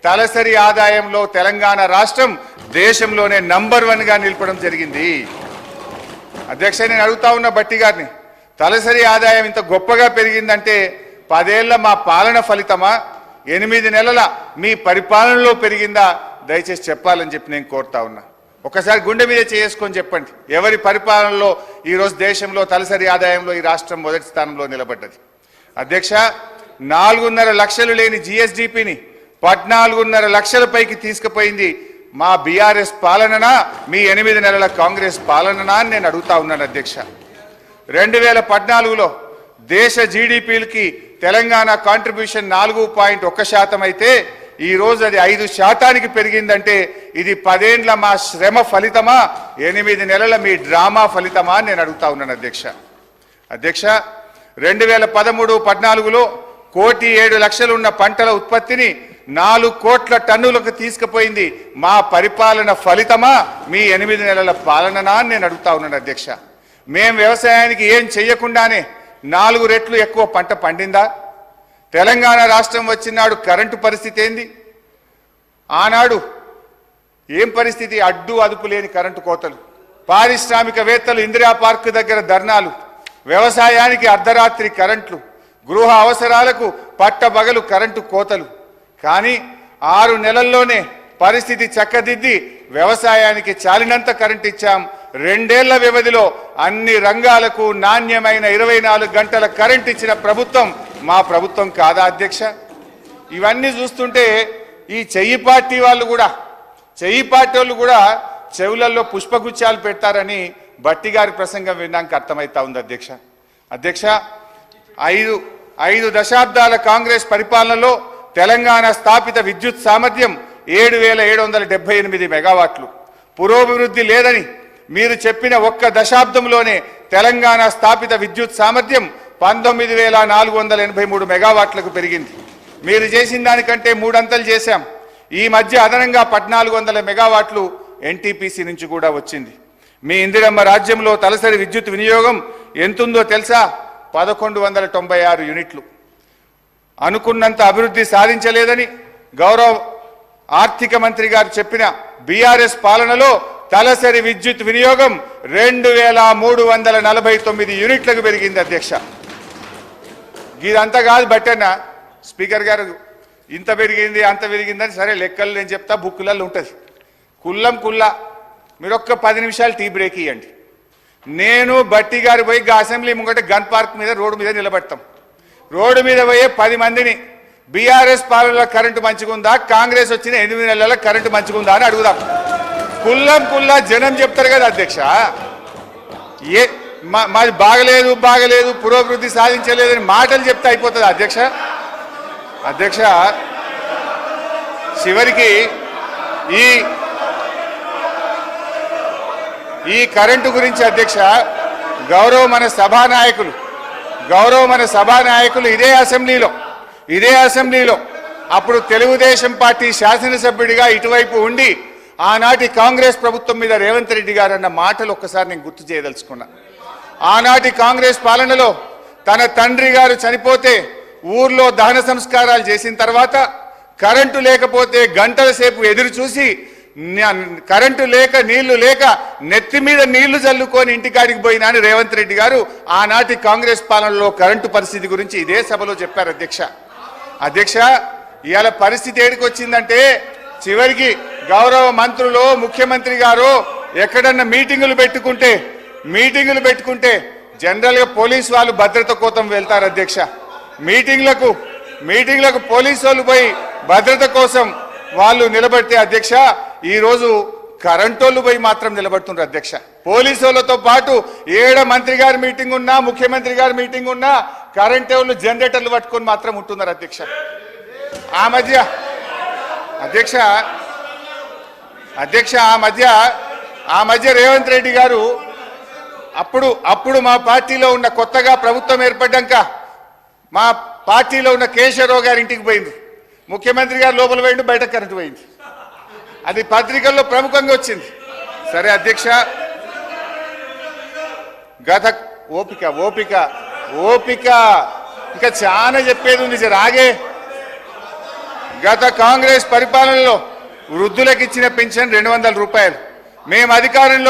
తలసరి ఆదాయంలో తెలంగాణ రాష్ట్రం దేశంలోనే నంబర్ 1గా నిలపడం జరిగింది. అధ్యక్ష, నేను అడుగుతా ఉన్న భట్టి గారిని, తలసరి ఆదాయం ఇంత గొప్పగా పెరిగిందంటే 10 ఏళ్ల మా పాలన ఫలితమా, 8 నెలల మీ పరిపాలనలో పెరిగిందా? దయచేసి చెప్పాలని చెప్పి నేను కోరుతా ఉన్నా. ఒకసారి గుండె మీద చేసుకొని చెప్పండి, ఎవరి పరిపాలనలో ఈరోజు దేశంలో తలసరి ఆదాయంలో ఈ రాష్ట్రం మొదటి స్థానంలో నిలబడ్డది? అధ్యక్ష, 4.5 లక్షలు లేని జిఎస్డిపిని 14.5 లక్షల పైకి తీసుకుపోయింది మా బీఆర్ఎస్ పాలననా, మీ 8 నెలల కాంగ్రెస్ పాలననా అని నేను అడుగుతా ఉన్నాను. అధ్యక్ష, 2014లో దేశ జీడిపికి తెలంగాణ కాంట్రిబ్యూషన్ 4.1% అయితే ఈ రోజు అది 5% పెరిగిందంటే ఇది 10 ఏండ్ల మా శ్రమ ఫలితమా, 8 నెలల మీ డ్రామా ఫలితమా అని నేను అడుగుతా ఉన్నాను. అధ్యక్ష, 2013-14లో 1,07,00,000 ఉన్న పంటల ఉత్పత్తిని 4 కోట్ల టన్నులకు తీసుకుపోయింది మా పరిపాలన ఫలితమా, మీ 8 నెలల పాలననా అని నేను అడుగుతా ఉన్నాను. అధ్యక్ష, మేం వ్యవసాయానికి ఏం చెయ్యకుండానే 4 రెట్లు ఎక్కువ పంట పండిందా? తెలంగాణ రాష్ట్రం వచ్చినాడు కరెంటు పరిస్థితి ఏంది? ఆనాడు ఏం పరిస్థితి? అడ్డు అదుపు లేని కరెంటు కోతలు, పారిశ్రామికవేత్తలు ఇందిరా పార్క్ దగ్గర ధర్నాలు, వ్యవసాయానికి అర్ధరాత్రి కరెంట్లు, గృహ అవసరాలకు పట్టబగలు కరెంటు కోతలు. కానీ 6 నెలల్లోనే పరిస్థితి చక్కదిద్ది వ్యవసాయానికి చాలినంత కరెంట్ ఇచ్చాం. 2 ఏళ్ల వ్యవధిలో అన్ని రంగాలకు నాణ్యమైన 24 గంటల కరెంట్ ఇచ్చిన ప్రభుత్వం మా ప్రభుత్వం కాదా? అధ్యక్ష, ఇవన్నీ చూస్తుంటే ఈ చెయ్యి పార్టీ వాళ్ళు కూడా చెవులలో పుష్పగుచ్చాలు పెడతారని భట్టి గారి ప్రసంగం విన్నాక అర్థమవుతా ఉంది. అధ్యక్ష, 5 దశాబ్దాల కాంగ్రెస్ పరిపాలనలో తెలంగాణ స్థాపిత విద్యుత్ సామర్థ్యం 7,778 మెగావాట్లు. పురోభివృద్ధి లేదని మీరు చెప్పిన ఒక్క దశాబ్దంలోనే తెలంగాణ స్థాపిత విద్యుత్ సామర్థ్యం 19,483 మెగావాట్లకు పెరిగింది. మీరు చేసిన దానికంటే 3 అంతలు చేశాం. ఈ మధ్య అదనంగా 1,400 మెగావాట్లు ఎన్టీపీసీ నుంచి కూడా వచ్చింది. మీ ఇందిరమ్మ రాజ్యంలో తలసరి విద్యుత్ వినియోగం ఎంతుందో తెలుసా? 1,196 యూనిట్లు. అనుకున్నంత అభివృద్ధి సాధించలేదని గౌరవ ఆర్థిక మంత్రి గారు చెప్పిన బీఆర్ఎస్ పాలనలో తలసరి విద్యుత్ వినియోగం 2,349 యూనిట్లకు పెరిగింది. అధ్యక్ష, ఇదంతా కాదు బట్టన్న, స్పీకర్ గారు ఇంత పెరిగింది అంత పెరిగిందని సరే లెక్కలు నేను చెప్తా, బుక్కులలో ఉంటుంది. కుల్లా మీరు ఒక్క 10 నిమిషాలు టీ బ్రేక్ ఇవ్వండి. నేను బట్టి గారు పోయి అసెంబ్లీ ముంగట గన్ పార్క్ మీద రోడ్డు మీద నిలబడతాం. రోడ్డు మీద పోయే 10 మందిని బీఆర్ఎస్ పాలనలో కరెంటు మంచిగుందా, కాంగ్రెస్ వచ్చిన 8 నెలల కరెంటు మంచిగుందా అని అడుగుదాం. కుల్లా జనం చెప్తారు కదా అధ్యక్ష. మాది బాగలేదు పురోభివృద్ధి సాధించలేదని మాటలు చెప్తే అయిపోతుంది అధ్యక్ష. చివరికి ఈ కరెంటు గురించి అధ్యక్ష, గౌరవ మన సభానాయకులు ఇదే అసెంబ్లీలో అప్పుడు తెలుగుదేశం పార్టీ శాసనసభ్యుడిగా ఇటువైపు ఉండి ఆనాటి కాంగ్రెస్ ప్రభుత్వం మీద రేవంత్ రెడ్డి గారు అన్న మాటలు ఒక్కసారి నేను గుర్తు చేయదలుచుకున్నా. ఆనాటి కాంగ్రెస్ పాలనలో తన తండ్రి గారు చనిపోతే ఊర్లో దహన సంస్కారాలు చేసిన తర్వాత కరెంటు లేకపోతే గంటల సేపు ఎదురు చూసి, కరెంటు లేక నీళ్లు లేక నెత్తి మీద నీళ్లు చల్లుకొని ఇంటికాడికి పోయినా అని రేవంత్ రెడ్డి గారు ఆనాటి కాంగ్రెస్ పాలనలో కరెంటు పరిస్థితి గురించి ఇదే సభలో చెప్పారు. అధ్యక్ష, ఇవాళ పరిస్థితి ఏడికి వచ్చిందంటే చివరికి గౌరవ మంత్రులు ముఖ్యమంత్రి గారు ఎక్కడన్నా మీటింగులు పెట్టుకుంటే జనరల్ గా పోలీసు వాళ్ళు భద్రత కోసం వెళ్తారు. అధ్యక్ష, మీటింగ్లకు పోలీసు వాళ్ళు పోయి భద్రత కోసం వాళ్ళు నిలబడితే అధ్యక్ష, ఈ రోజు కరెంటు వాళ్ళు పోయి మాత్రం నిలబడుతున్నారు. అధ్యక్ష, పోలీసు వాళ్ళతో పాటు ఏడ మంత్రి గారి మీటింగ్ ఉన్నా ముఖ్యమంత్రి గారి మీటింగ్ ఉన్నా కరెంటు వాళ్ళు జనరేటర్లు పట్టుకొని మాత్రం ఉంటున్నారు. అధ్యక్ష, ఆ మధ్య రేవంత్ రెడ్డి గారు అప్పుడు మా పార్టీలో ఉన్న కొత్తగా ప్రభుత్వం ఏర్పడ్డాక మా పార్టీలో ఉన్న కేశవరావు గారి ఇంటికి పోయింది. ముఖ్యమంత్రి గారు లోపల పోయిండు, బయట కరెంటు పోయింది. అది పత్రికల్లో ప్రముఖంగా వచ్చింది. సరే అధ్యక్ష, గత ఓపిక ఇంకా చాలా చెప్పేది ఉంది. రాగే గత కాంగ్రెస్ పరిపాలనలో వృద్ధులకు ఇచ్చిన పెన్షన్ 200 రూపాయలు. మేము అధికారంలో